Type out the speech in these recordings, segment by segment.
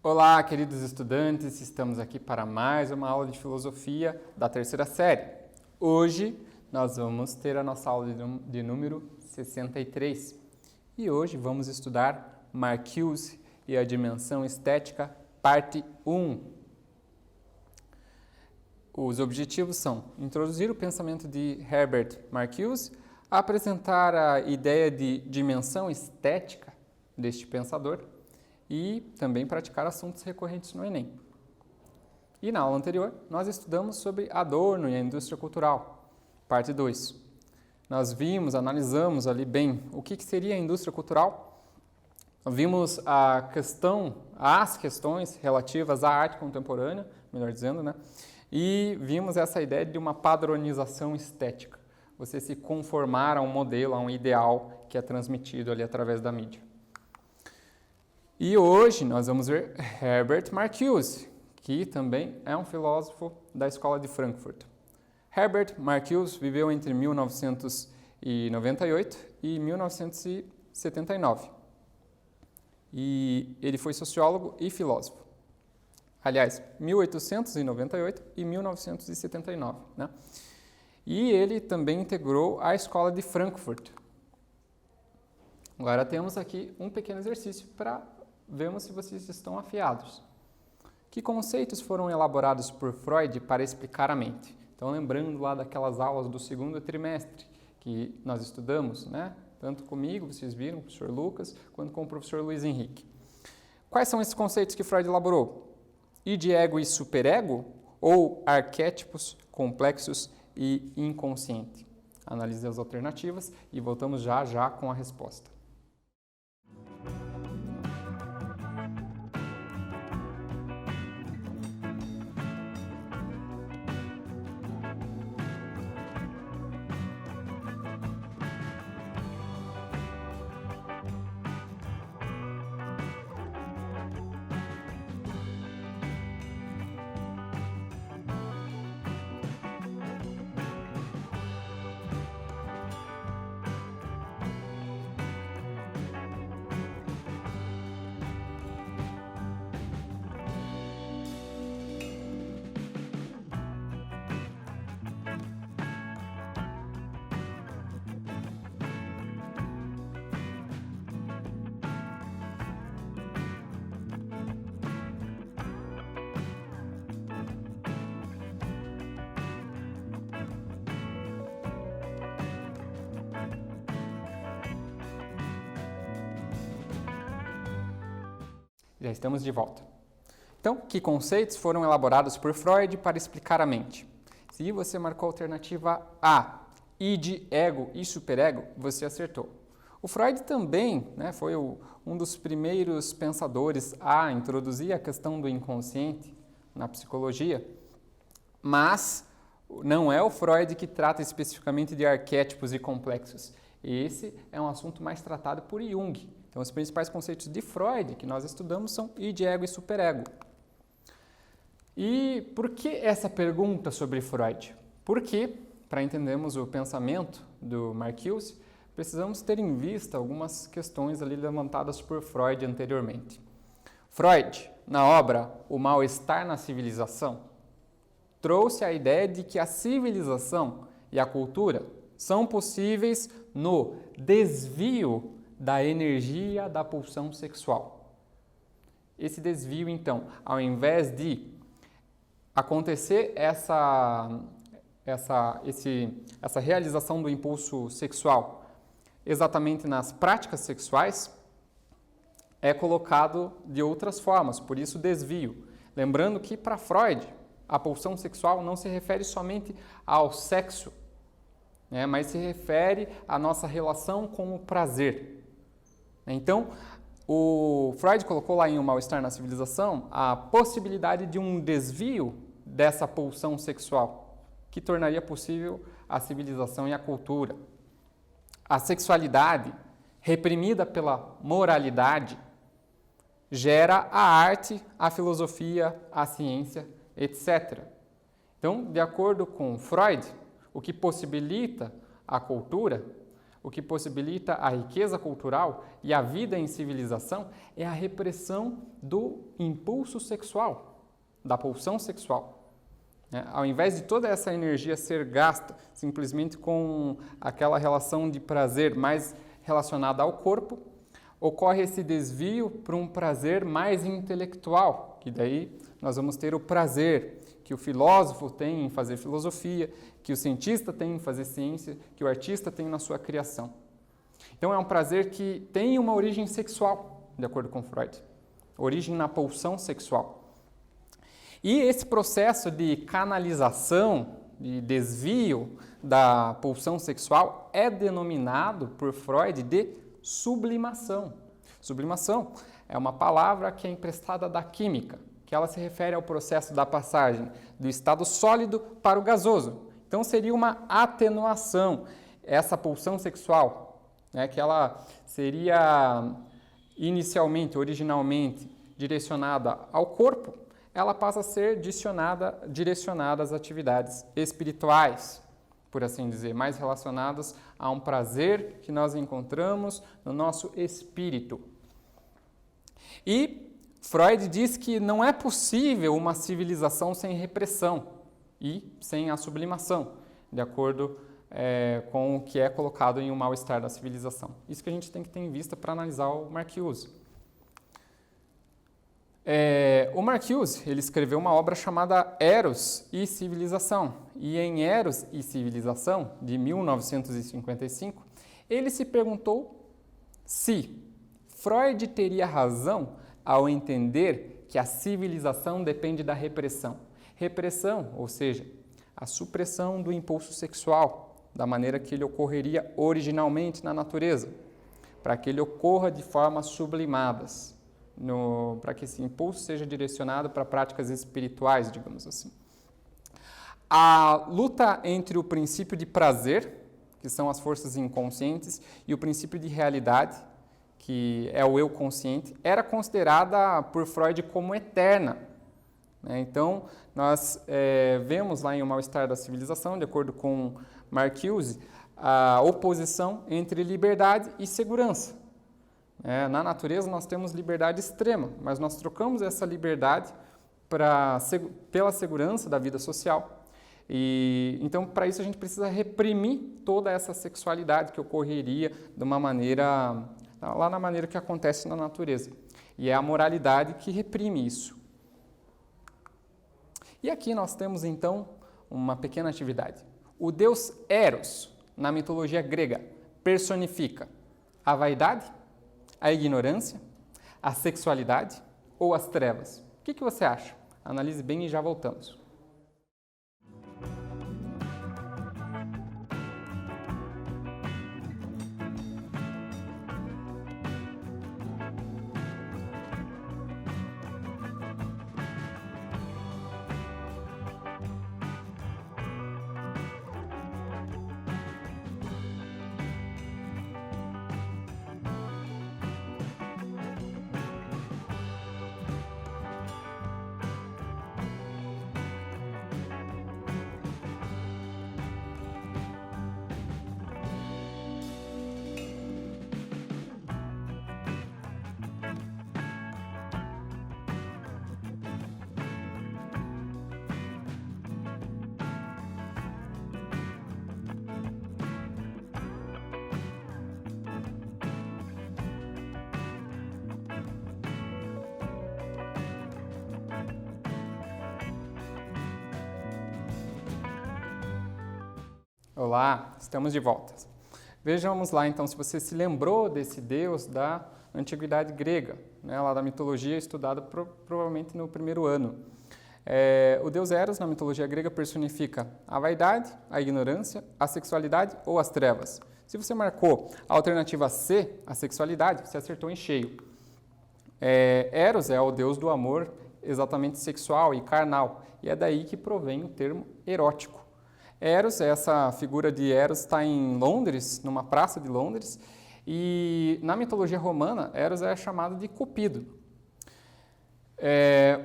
Olá, queridos estudantes, estamos aqui para mais uma aula de filosofia da terceira série. Hoje nós vamos ter a nossa aula de número 63 e hoje vamos estudar Marcuse e a dimensão estética, parte 1. Os objetivos são introduzir o pensamento de Herbert Marcuse, apresentar a ideia de dimensão estética deste pensador e também praticar assuntos recorrentes no Enem. E na aula anterior, nós estudamos sobre Adorno e a indústria cultural, parte 2. Nós analisamos ali bem o que seria a indústria cultural, vimos as questões relativas à arte contemporânea, melhor dizendo, né? E vimos essa ideia de uma padronização estética, você se conformar a um modelo, a um ideal que é transmitido ali através da mídia. E hoje nós vamos ver Herbert Marcuse, que também é um filósofo da Escola de Frankfurt. Herbert Marcuse viveu entre 1998 e 1979. E ele foi sociólogo e filósofo. Aliás, 1898 e 1979. Né? E ele também integrou a Escola de Frankfurt. Agora temos aqui um pequeno exercício para vermos se vocês estão afiados. Que conceitos foram elaborados por Freud para explicar a mente? Então, lembrando lá daquelas aulas do segundo trimestre que nós estudamos, né? Tanto comigo, vocês viram, com o professor Lucas, quanto com o professor Luiz Henrique. Quais são esses conceitos que Freud elaborou? Id, ego e superego? Ou arquétipos, complexos e inconsciente? Analise as alternativas e voltamos já com a resposta. Já estamos de volta. Então, que conceitos foram elaborados por Freud para explicar a mente? Se você marcou a alternativa A, id, ego e superego, você acertou. O Freud também, né, foi um dos primeiros pensadores a introduzir a questão do inconsciente na psicologia, mas não é o Freud que trata especificamente de arquétipos e complexos. Esse é um assunto mais tratado por Jung. Então, os principais conceitos de Freud que nós estudamos são id, ego e superego. E por que essa pergunta sobre Freud? Porque, para entendermos o pensamento do Marcuse, precisamos ter em vista algumas questões ali levantadas por Freud anteriormente. Freud, na obra O Mal-Estar na Civilização, trouxe a ideia de que a civilização e a cultura são possíveis no desvio da energia da pulsão sexual. Esse desvio, então, ao invés de acontecer essa realização do impulso sexual exatamente nas práticas sexuais, é colocado de outras formas, por isso desvio. Lembrando que, para Freud, a pulsão sexual não se refere somente ao sexo, né, mas se refere à nossa relação com o prazer. Então, o Freud colocou lá em O Mal-Estar na Civilização a possibilidade de um desvio dessa pulsão sexual, que tornaria possível a civilização e a cultura. A sexualidade, reprimida pela moralidade, gera a arte, a filosofia, a ciência, etc. Então, de acordo com Freud, o que possibilita a cultura o que possibilita a riqueza cultural e a vida em civilização é a repressão do impulso sexual, da pulsão sexual. Ao invés de toda essa energia ser gasta simplesmente com aquela relação de prazer mais relacionada ao corpo, ocorre esse desvio para um prazer mais intelectual, que daí nós vamos ter o prazer que o filósofo tem em fazer filosofia, que o cientista tem em fazer ciência, que o artista tem na sua criação. Então é um prazer que tem uma origem sexual, de acordo com Freud, origem na pulsão sexual. E esse processo de canalização, de desvio da pulsão sexual é denominado por Freud de sublimação. Sublimação é uma palavra que é emprestada da química, que ela se refere ao processo da passagem do estado sólido para o gasoso. Então seria uma atenuação, essa pulsão sexual, que ela seria inicialmente, originalmente direcionada ao corpo, ela passa a ser direcionada às atividades espirituais, por assim dizer, mais relacionadas a um prazer que nós encontramos no nosso espírito. E Freud diz que não é possível uma civilização sem repressão e sem a sublimação, de acordo com o que é colocado em O Mal-Estar da Civilização. Isso que a gente tem que ter em vista para analisar o Marcuse. O Marcuse, ele escreveu uma obra chamada Eros e Civilização, e em Eros e Civilização, de 1955, ele se perguntou se Freud teria razão ao entender que a civilização depende da repressão. Repressão, ou seja, a supressão do impulso sexual, da maneira que ele ocorreria originalmente na natureza, para que ele ocorra de formas sublimadas. Para que esse impulso seja direcionado para práticas espirituais, digamos assim. A luta entre o princípio de prazer, que são as forças inconscientes, e o princípio de realidade, que é o eu consciente, era considerada por Freud como eterna. Então, nós vemos lá em O Mal-Estar da Civilização, de acordo com Marcuse, a oposição entre liberdade e segurança. Na natureza nós temos liberdade extrema, mas nós trocamos essa liberdade pela segurança da vida social. Então, para isso a gente precisa reprimir toda essa sexualidade que ocorreria de uma maneira, lá na maneira que acontece na natureza. E é a moralidade que reprime isso. E aqui nós temos então uma pequena atividade. O deus Eros, na mitologia grega, personifica a vaidade, a ignorância, a sexualidade ou as trevas? O que você acha? Analise bem e já voltamos. Olá, estamos de volta. Vejamos lá então se você se lembrou desse deus da antiguidade grega, lá da mitologia estudada provavelmente no primeiro ano. O deus Eros na mitologia grega personifica a vaidade, a ignorância, a sexualidade ou as trevas. Se você marcou a alternativa C, a sexualidade, você acertou em cheio. Eros é o deus do amor exatamente sexual e carnal, e é daí que provém o termo erótico. Eros, essa figura de Eros está em Londres, numa praça de Londres, e na mitologia romana, Eros é chamado de Cupido.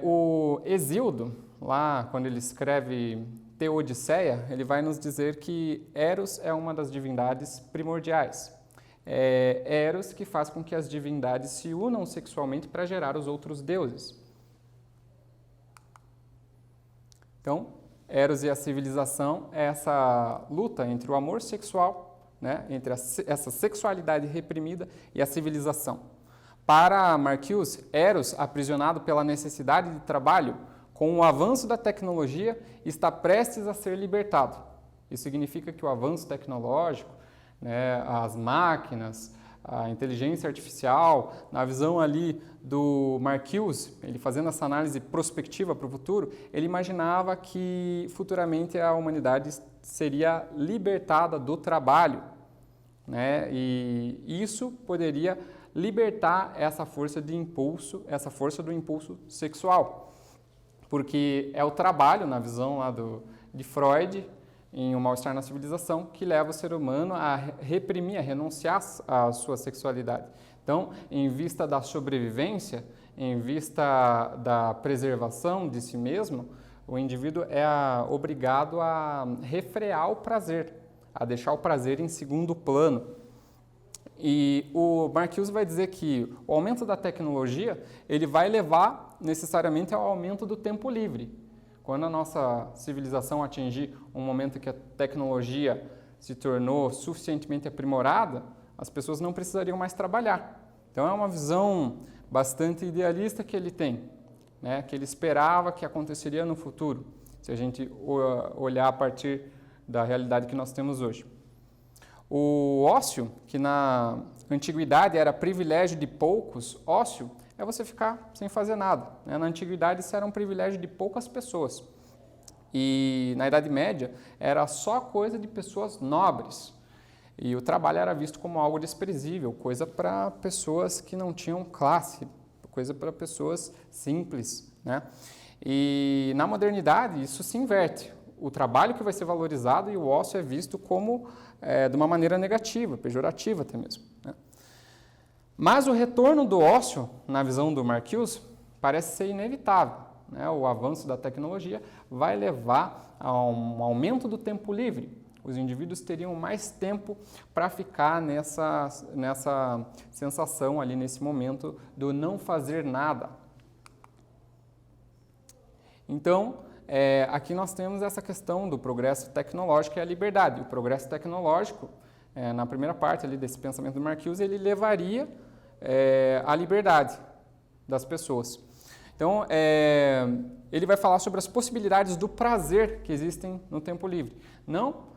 O Hesíodo, lá quando ele escreve Teodiceia, ele vai nos dizer que Eros é uma das divindades primordiais. Eros, que faz com que as divindades se unam sexualmente para gerar os outros deuses. Então, Eros e a civilização é essa luta entre o amor sexual, né, entre essa sexualidade reprimida e a civilização. Para Marcuse, Eros, aprisionado pela necessidade de trabalho, com o avanço da tecnologia, está prestes a ser libertado. Isso significa que o avanço tecnológico, né, as máquinas, a inteligência artificial, na visão ali do Marcuse, ele fazendo essa análise prospectiva para o futuro, ele imaginava que futuramente a humanidade seria libertada do trabalho, né, e isso poderia libertar essa força de impulso, essa força do impulso sexual, porque é o trabalho, na visão lá de Freud, em O Mal-Estar na Civilização, que leva o ser humano a reprimir, a renunciar à sua sexualidade. Então, em vista da sobrevivência, em vista da preservação de si mesmo, o indivíduo é obrigado a refrear o prazer, a deixar o prazer em segundo plano. E o Marcuse vai dizer que o aumento da tecnologia ele vai levar necessariamente ao aumento do tempo livre. Quando a nossa civilização atingir um momento que a tecnologia se tornou suficientemente aprimorada, as pessoas não precisariam mais trabalhar. Então é uma visão bastante idealista que ele tem, né? Que ele esperava que aconteceria no futuro, se a gente olhar a partir da realidade que nós temos hoje. O ócio, que na antiguidade era privilégio de poucos, ócio é você ficar sem fazer nada, né? Na antiguidade isso era um privilégio de poucas pessoas. E na Idade Média era só coisa de pessoas nobres. E o trabalho era visto como algo desprezível, coisa para pessoas que não tinham classe, coisa para pessoas simples, né? E na modernidade isso se inverte. O trabalho que vai ser valorizado e o ócio é visto como de uma maneira negativa, pejorativa até mesmo, né? Mas o retorno do ócio, na visão do Marcuse, parece ser inevitável, né? O avanço da tecnologia vai levar a um aumento do tempo livre. Os indivíduos teriam mais tempo para ficar nessa sensação ali, nesse momento do não fazer nada. Então, aqui nós temos essa questão do progresso tecnológico e a liberdade. O progresso tecnológico, na primeira parte ali desse pensamento do Marcuse, ele levaria à liberdade das pessoas. Então, ele vai falar sobre as possibilidades do prazer que existem no tempo livre. Não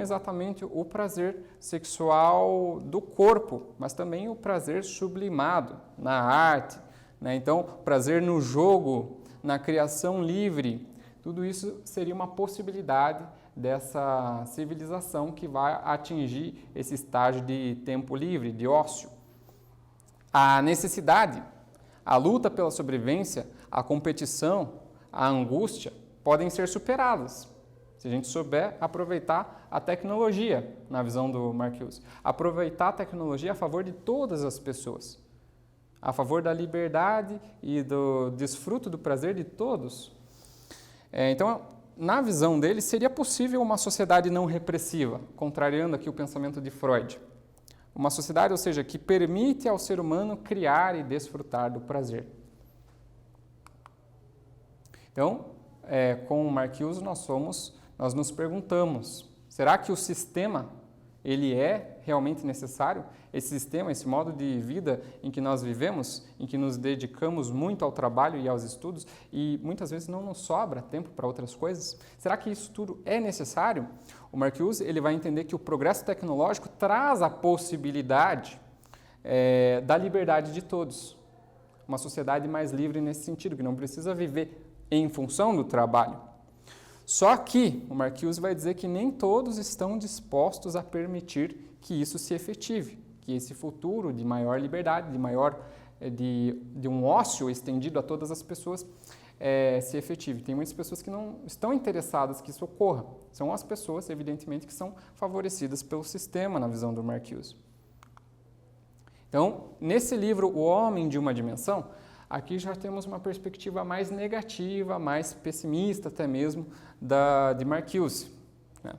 exatamente o prazer sexual do corpo, mas também o prazer sublimado na arte, né? Então, prazer no jogo, na criação livre, tudo isso seria uma possibilidade dessa civilização que vai atingir esse estágio de tempo livre, de ócio. A necessidade, a luta pela sobrevivência, a competição, a angústia podem ser superadas se a gente souber aproveitar a tecnologia, na visão do Marcuse. Aproveitar a tecnologia a favor de todas as pessoas, a favor da liberdade e do desfruto do prazer de todos. Então, na visão dele, seria possível uma sociedade não repressiva, contrariando aqui o pensamento de Freud. Uma sociedade, ou seja, que permite ao ser humano criar e desfrutar do prazer. Então, com o Marcuse, nós nos perguntamos, será que o sistema ele é realmente necessário? Esse sistema, esse modo de vida em que nós vivemos, em que nos dedicamos muito ao trabalho e aos estudos e muitas vezes não nos sobra tempo para outras coisas, será que isso tudo é necessário? O Marcuse ele vai entender que o progresso tecnológico traz a possibilidade da liberdade de todos. Uma sociedade mais livre nesse sentido, que não precisa viver em função do trabalho. Só que o Marcuse vai dizer que nem todos estão dispostos a permitir que isso se efetive, que esse futuro de maior liberdade, de um ócio estendido a todas as pessoas, se efetive. Tem muitas pessoas que não estão interessadas que isso ocorra. São as pessoas, evidentemente, que são favorecidas pelo sistema, na visão do Marcuse. Então, nesse livro, O Homem de uma Dimensão, aqui já temos uma perspectiva mais negativa, mais pessimista até mesmo, de Marcuse, né?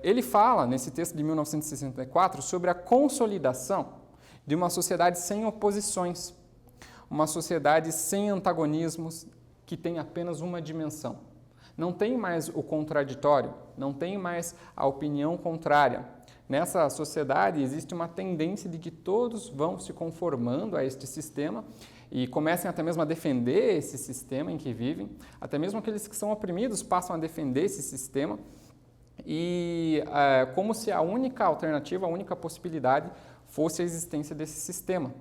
Ele fala, nesse texto de 1964, sobre a consolidação de uma sociedade sem oposições, uma sociedade sem antagonismos, que tem apenas uma dimensão. Não tem mais o contraditório, não tem mais a opinião contrária. Nessa sociedade existe uma tendência de que todos vão se conformando a este sistema e comecem até mesmo a defender esse sistema em que vivem, até mesmo aqueles que são oprimidos passam a defender esse sistema, e como se a única alternativa, a única possibilidade fosse a existência desse sistema.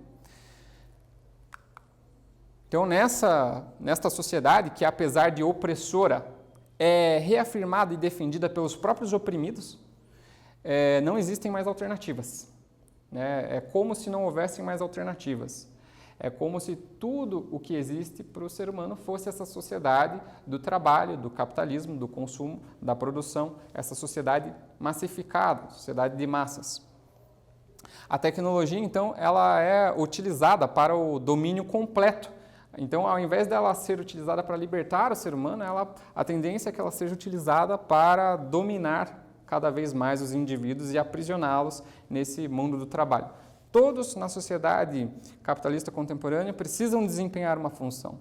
Então, nesta sociedade que, apesar de opressora, é reafirmada e defendida pelos próprios oprimidos, não existem mais alternativas. É como se não houvessem mais alternativas. É como se tudo o que existe para o ser humano fosse essa sociedade do trabalho, do capitalismo, do consumo, da produção, essa sociedade massificada, sociedade de massas. A tecnologia, então, ela é utilizada para o domínio completo. Então, ao invés dela ser utilizada para libertar o ser humano, a tendência é que ela seja utilizada para dominar cada vez mais os indivíduos e aprisioná-los nesse mundo do trabalho. Todos na sociedade capitalista contemporânea precisam desempenhar uma função,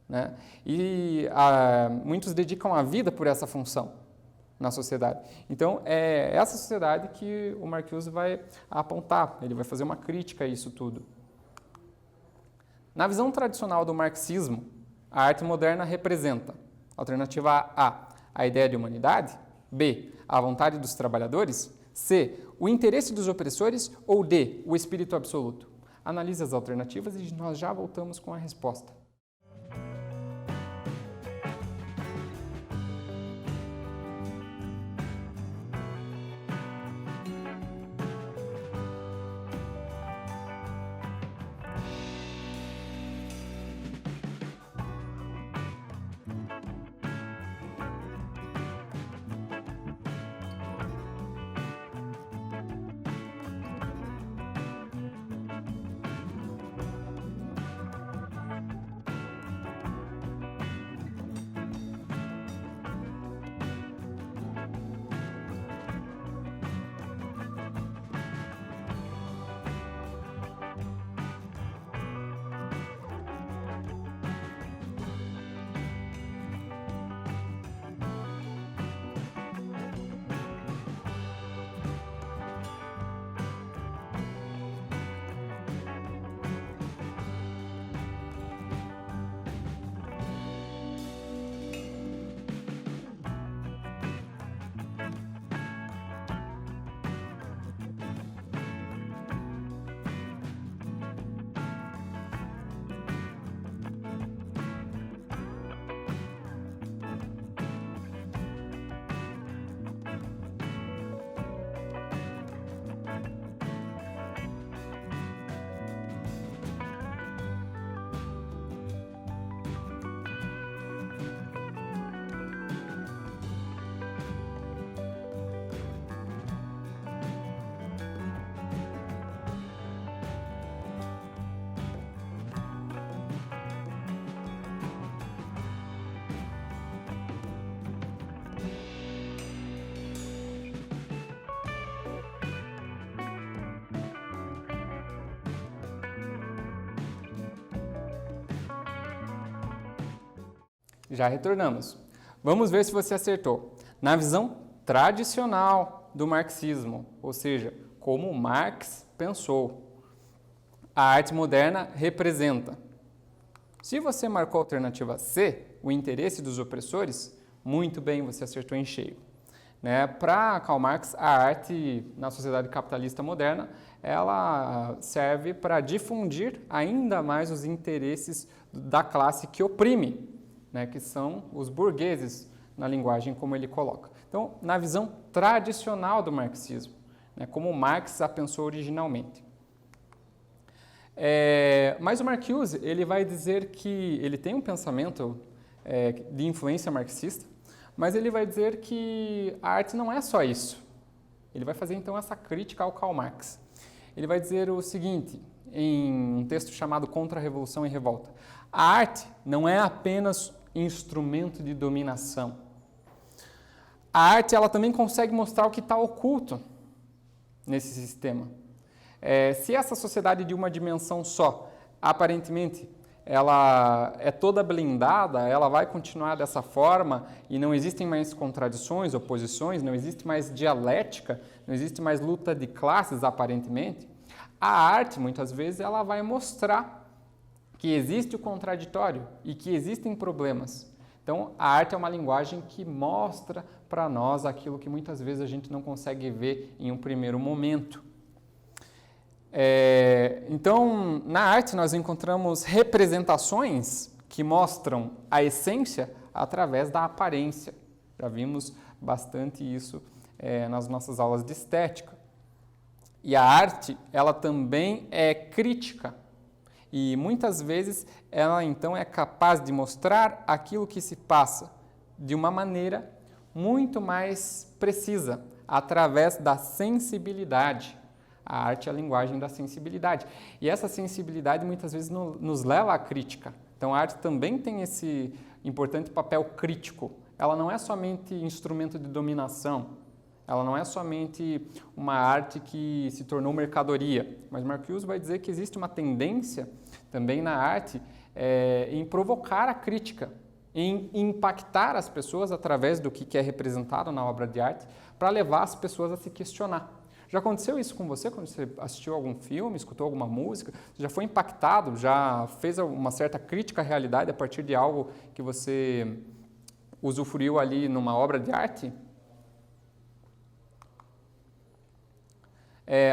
né? E muitos dedicam a vida por essa função na sociedade. Então, é essa sociedade que o Marcuse vai apontar, ele vai fazer uma crítica a isso tudo. Na visão tradicional do marxismo, a arte moderna representa, alternativa A, a ideia de humanidade, B, a vontade dos trabalhadores, C, o interesse dos opressores ou D, o espírito absoluto. Analise as alternativas e nós já voltamos com a resposta. Já retornamos. Vamos ver se você acertou. Na visão tradicional do marxismo, ou seja, como Marx pensou, a arte moderna representa. Se você marcou a alternativa C, o interesse dos opressores, muito bem, você acertou em cheio. Para Karl Marx, a arte na sociedade capitalista moderna, ela serve para difundir ainda mais os interesses da classe que oprime, que são os burgueses, na linguagem como ele coloca. Então, na visão tradicional do marxismo, como Marx a pensou originalmente. Mas o Marcuse, ele vai dizer que ele tem um pensamento de influência marxista, mas ele vai dizer que a arte não é só isso. Ele vai fazer, então, essa crítica ao Karl Marx. Ele vai dizer o seguinte, em um texto chamado Contra a Revolução e Revolta. A arte não é apenas instrumento de dominação. A arte ela também consegue mostrar o que está oculto nesse sistema. Se essa sociedade de uma dimensão só, aparentemente, ela é toda blindada, ela vai continuar dessa forma e não existem mais contradições, oposições, não existe mais dialética, não existe mais luta de classes, aparentemente, a arte, muitas vezes, ela vai mostrar que existe o contraditório e que existem problemas. Então, a arte é uma linguagem que mostra para nós aquilo que muitas vezes a gente não consegue ver em um primeiro momento. Então, na arte nós encontramos representações que mostram a essência através da aparência. Já vimos bastante isso nas nossas aulas de estética. E a arte, ela também é crítica. E muitas vezes ela então é capaz de mostrar aquilo que se passa de uma maneira muito mais precisa, através da sensibilidade. A arte é a linguagem da sensibilidade. E essa sensibilidade muitas vezes nos leva à crítica. Então a arte também tem esse importante papel crítico. Ela não é somente instrumento de dominação, ela não é somente uma arte que se tornou mercadoria, mas Marcuse vai dizer que existe uma tendência também na arte em provocar a crítica, em impactar as pessoas através do que é representado na obra de arte, para levar as pessoas a se questionar. Já aconteceu isso com você quando você assistiu algum filme, escutou alguma música? Já foi impactado, já fez uma certa crítica à realidade a partir de algo que você usufruiu ali numa obra de arte?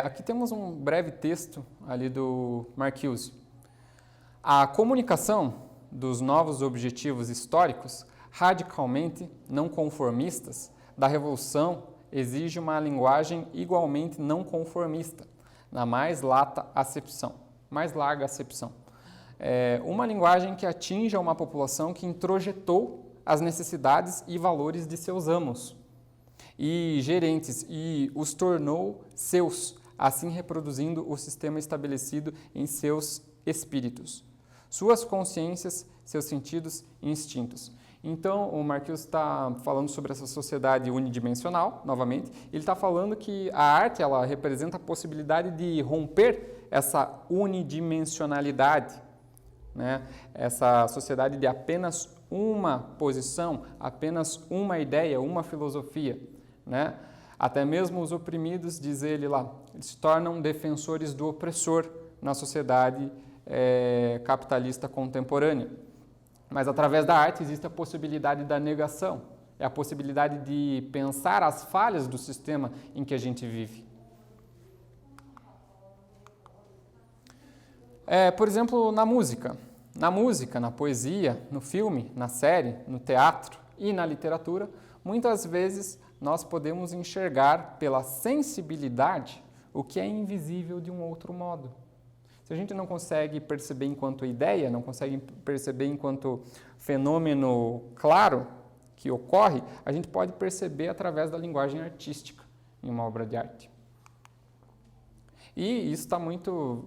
Aqui temos um breve texto ali do Marcuse. A comunicação dos novos objetivos históricos, radicalmente não conformistas, da Revolução, exige uma linguagem igualmente não conformista, na mais larga acepção. Uma linguagem que atinja uma população que introjetou as necessidades e valores de seus amos e gerentes e os tornou seus, assim reproduzindo o sistema estabelecido em seus espíritos, suas consciências, seus sentidos e instintos. Então, o Marcuse está falando sobre essa sociedade unidimensional, novamente. Ele está falando que a arte ela representa a possibilidade de romper essa unidimensionalidade, né? Essa sociedade de apenas uma posição, apenas uma ideia, uma filosofia, né? Até mesmo os oprimidos, diz ele lá, se tornam defensores do opressor na sociedade capitalista contemporânea. Mas através da arte existe a possibilidade da negação, é a possibilidade de pensar as falhas do sistema em que a gente vive. Por exemplo, na música, na poesia, no filme, na série, no teatro e na literatura, muitas vezes nós podemos enxergar pela sensibilidade o que é invisível de um outro modo. Se a gente não consegue perceber enquanto ideia, não consegue perceber enquanto fenômeno claro que ocorre, a gente pode perceber através da linguagem artística em uma obra de arte. E isso está muito...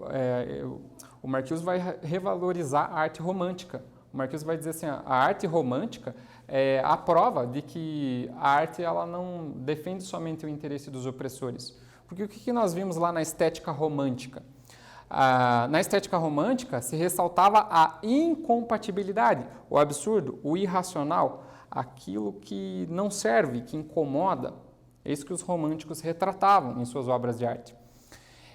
o Marcuse vai revalorizar a arte romântica. O Marcuse vai dizer assim, a arte romântica é a prova de que a arte ela não defende somente o interesse dos opressores. Porque o que nós vimos lá na estética romântica? Na estética romântica se ressaltava a incompatibilidade, o absurdo, o irracional, aquilo que não serve, que incomoda. É isso que os românticos retratavam em suas obras de arte.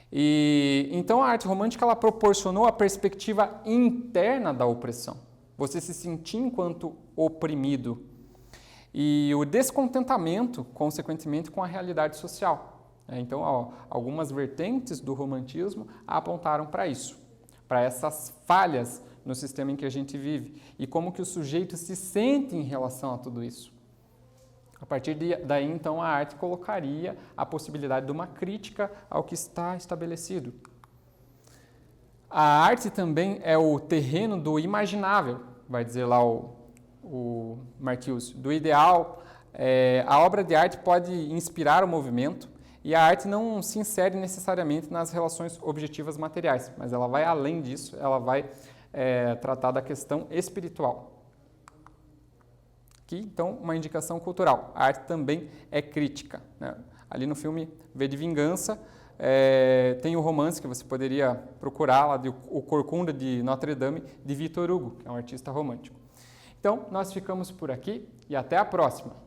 E então a arte romântica ela proporcionou a perspectiva interna da opressão. Você se sentir enquanto oprimido e o descontentamento, consequentemente, com a realidade social. Então, algumas vertentes do romantismo apontaram para isso, para essas falhas no sistema em que a gente vive e como que o sujeito se sente em relação a tudo isso. A partir daí, então, a arte colocaria a possibilidade de uma crítica ao que está estabelecido. A arte também é o terreno do imaginável, vai dizer lá o Marcuse, do ideal. A obra de arte pode inspirar o movimento, e a arte não se insere necessariamente nas relações objetivas materiais, mas ela vai além disso, ela vai tratar da questão espiritual. Aqui, então, uma indicação cultural. A arte também é crítica, né? Ali no filme V de Vingança, tem o romance que você poderia procurar lá, O Corcunda de Notre Dame, de Victor Hugo, que é um artista romântico. Então, nós ficamos por aqui e até a próxima!